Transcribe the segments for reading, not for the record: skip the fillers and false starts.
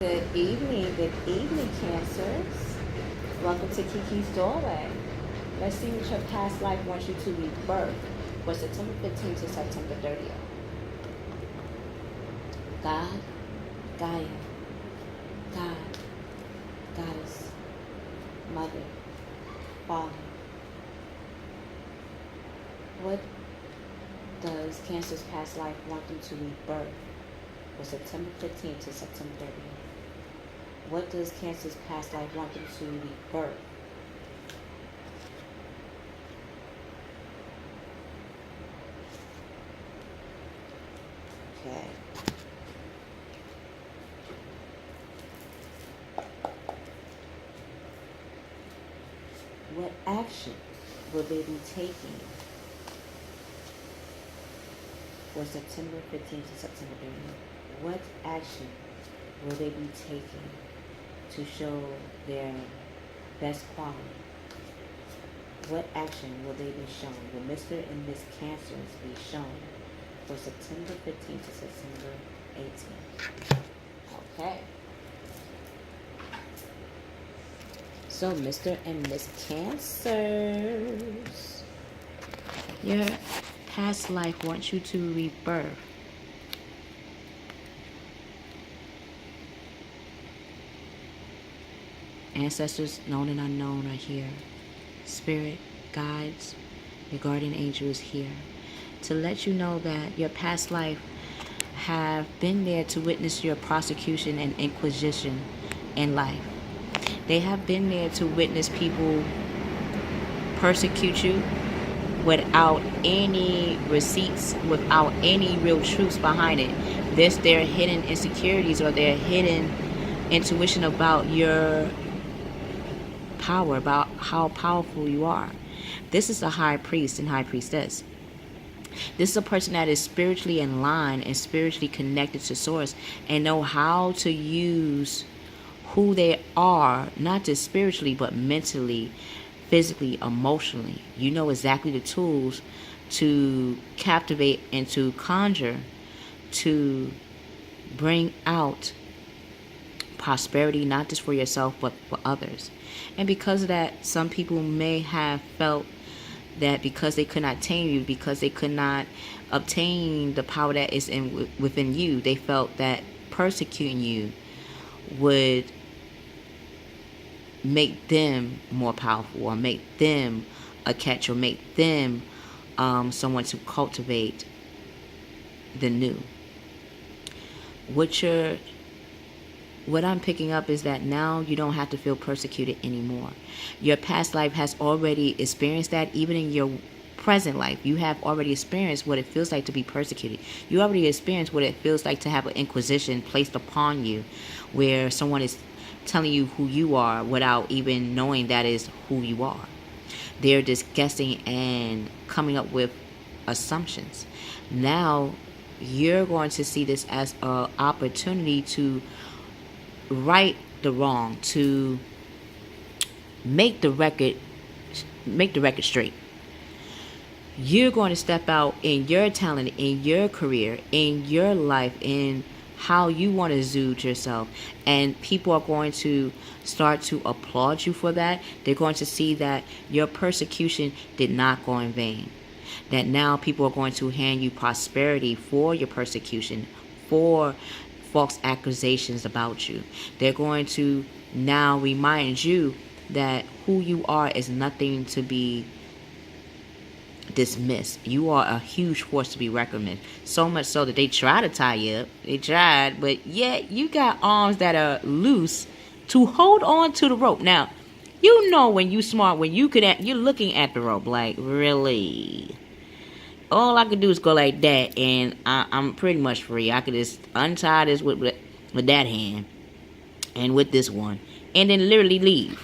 Good evening, Cancers. Welcome to Kiki's Doorway. Let's see what your past life wants you to rebirth for September 15th to September 30th. God, Gaia, God, Goddess, Mother, Father. What does Cancer's past life want them to rebirth for September 15th to September 30th? What does Cancer's past life want them to rebirth? Okay. What action will they be taking for September 15th to September 30th? What action will they be taking to show their best quality? What action will they be shown? Will Mr. and Miss Cancers be shown for September 15th to September 18th? Okay. So, Mr. and Miss Cancers, your past life wants you to rebirth. Ancestors known and unknown are here. Spirit, guides, your guardian angel is here to let you know that your past life have been there to witness your prosecution and inquisition in life. They have been there to witness people persecute you without any receipts, without any real truths behind it. This their hidden insecurities or their hidden intuition about your power, about how powerful you are. This is a high priest and high priestess. This is a person that is spiritually in line and spiritually connected to source and know how to use who they are, not just spiritually, but mentally, physically, emotionally. You know exactly the tools to captivate and to conjure, to bring out prosperity, not just for yourself, but for others. And because of that, some people may have felt that because they could not tame you, because they could not obtain the power that is within you, they felt that persecuting you would make them more powerful, or make them a catch, or make them someone to cultivate the new. What I'm picking up is that now you don't have to feel persecuted anymore. Your past life has already experienced that. Even in your present life, you have already experienced what it feels like to be persecuted. You already experienced what it feels like to have an inquisition placed upon you, where someone is telling you who you are without even knowing that is who you are. They're just guessing and coming up with assumptions. Now you're going to see this as an opportunity to right the wrong, to make the record straight. You're going to step out in your talent, in your career, in your life, in how you want to exude yourself, and people are going to start to applaud you for that. They're going to see that your persecution did not go in vain, that now people are going to hand you prosperity for your persecution, for false accusations about you. They're going to now remind you that who you are is nothing to be dismissed. You are a huge force to be reckoned with. So much so that they try to tie you up. They tried, but yet you got arms that are loose to hold on to the rope. Now, you know when you smart, when you're looking at the rope like, really? All I could do is go like that, and I'm pretty much free. I could just untie this with that hand and with this one, and then literally leave.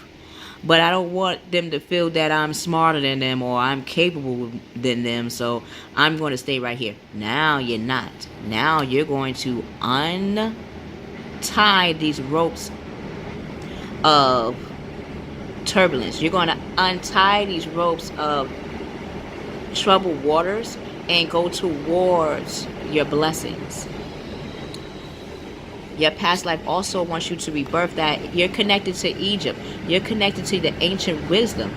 But I don't want them to feel that I'm smarter than them or I'm capable than them, so I'm going to stay right here. Now you're not. Now you're going to untie these ropes of turbulence. You're going to untie these ropes of troubled waters and go towards your blessings. Your past life also wants you to rebirth that. You're connected to Egypt. You're connected to the ancient wisdom.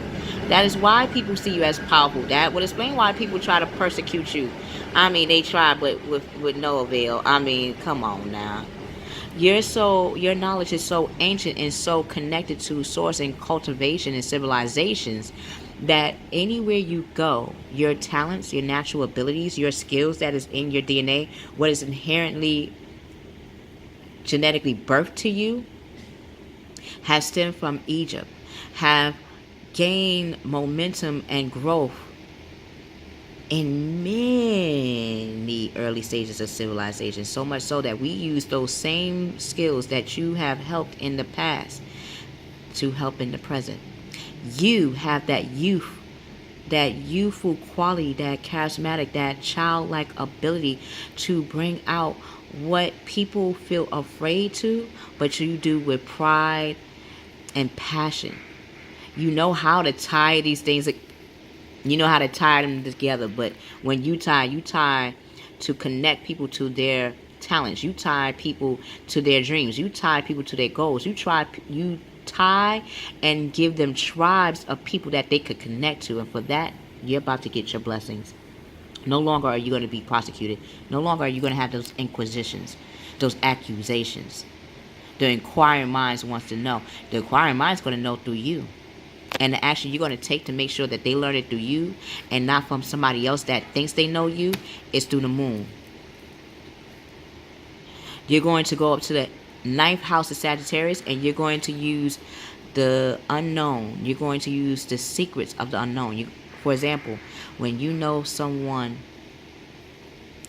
That is why people see you as powerful. That would explain why people try to persecute you. I mean, they try, but with no avail. I mean, come on now. Your knowledge is so ancient and so connected to source and cultivation and civilizations that anywhere you go, your talents, your natural abilities, your skills that is in your DNA, what is inherently genetically birthed to you, have stemmed from Egypt, have gained momentum and growth in many early stages of civilization, so much so that we use those same skills that you have helped in the past to help in the present. You have that youth, that youthful quality, that charismatic, that childlike ability to bring out what people feel afraid to, but you do with pride and passion. You know how to tie these things. You know how to tie them together, but when you tie to connect people to their talents. You tie people to their dreams. You tie people to their goals. You tie and give them tribes of people that they could connect to, and for that, you're about to get your blessings. No longer are you going to be prosecuted. No longer are you going to have those inquisitions, those accusations. The inquiring minds wants to know. The inquiring mind's going to know through you. And the action you're going to take to make sure that they learn it through you and not from somebody else that thinks they know you is through the moon. You're going to go up to the 9th house of Sagittarius and you're going to use the unknown. You're going to use the secrets of the unknown. For example, when you know someone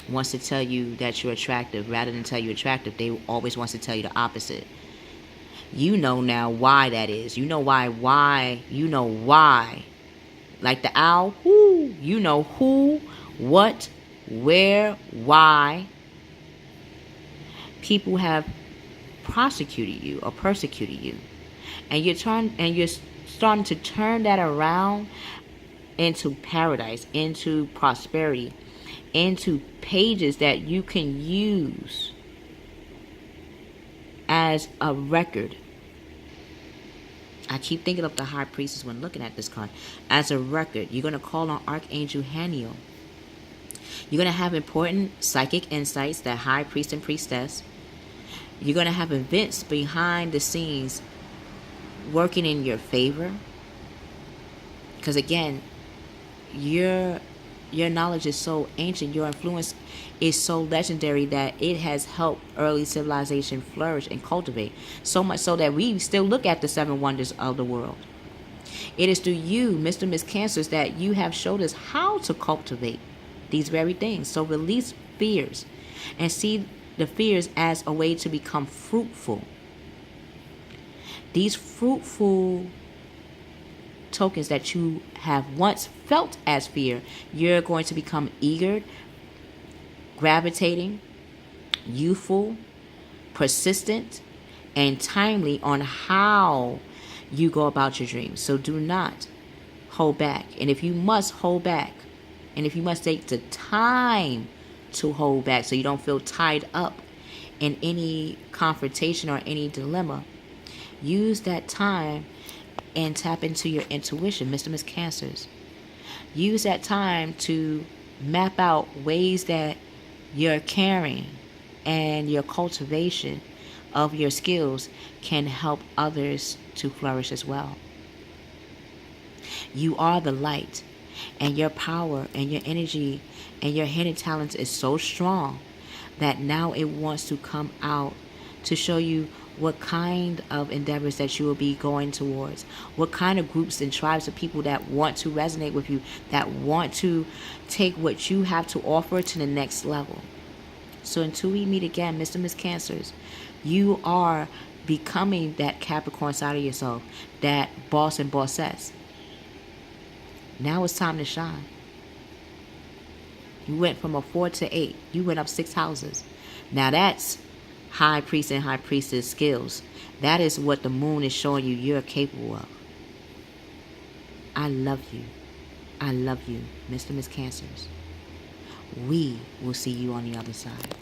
wants to tell you that you're attractive, rather than tell you attractive, they always wants to tell you the opposite. You know now why that is. You know why. You know why. Like the owl, who? You know who, what, where, why. People have prosecuted you or persecuted you. And you're starting to turn that around into paradise, into prosperity, into pages that you can use as a record. I keep thinking of the High Priestess when looking at this card. As a record, you're going to call on Archangel Haniel. You're going to have important psychic insights, that High Priest and Priestess. You're going to have events behind the scenes working in your favor. Because again, your knowledge is so ancient, your influence is so legendary that it has helped early civilization flourish and cultivate. So much so that we still look at the 7 wonders of the world. It is through you, Mr. and Miss Cancers, that you have showed us how to cultivate these very things. So release fears and see the fears as a way to become fruitful. These fruitful tokens that you have once felt as fear, you're going to become eager, gravitating, youthful, persistent, and timely on how you go about your dreams. So do not hold back. And if you must hold back, and if you must take the time to hold back so you don't feel tied up in any confrontation or any dilemma, use that time and tap into your intuition, Mr. and Miss Cancers. Use that time to map out ways that your caring and your cultivation of your skills can help others to flourish as well. You are the light, and your power and your energy and your hidden talents is so strong that now it wants to come out to show you what kind of endeavors that you will be going towards, what kind of groups and tribes of people that want to resonate with you, that want to take what you have to offer to the next level. So until we meet again, Mr. and Miss Cancers, you are becoming that Capricorn side of yourself, that boss and bossess. Now it's time to shine. You went from a 4 to 8. You went up 6 houses. Now that's High Priest and High Priestess skills. That is what the moon is showing you you're capable of. I love you. I love you, Mr. and Miss Cancers. We will see you on the other side.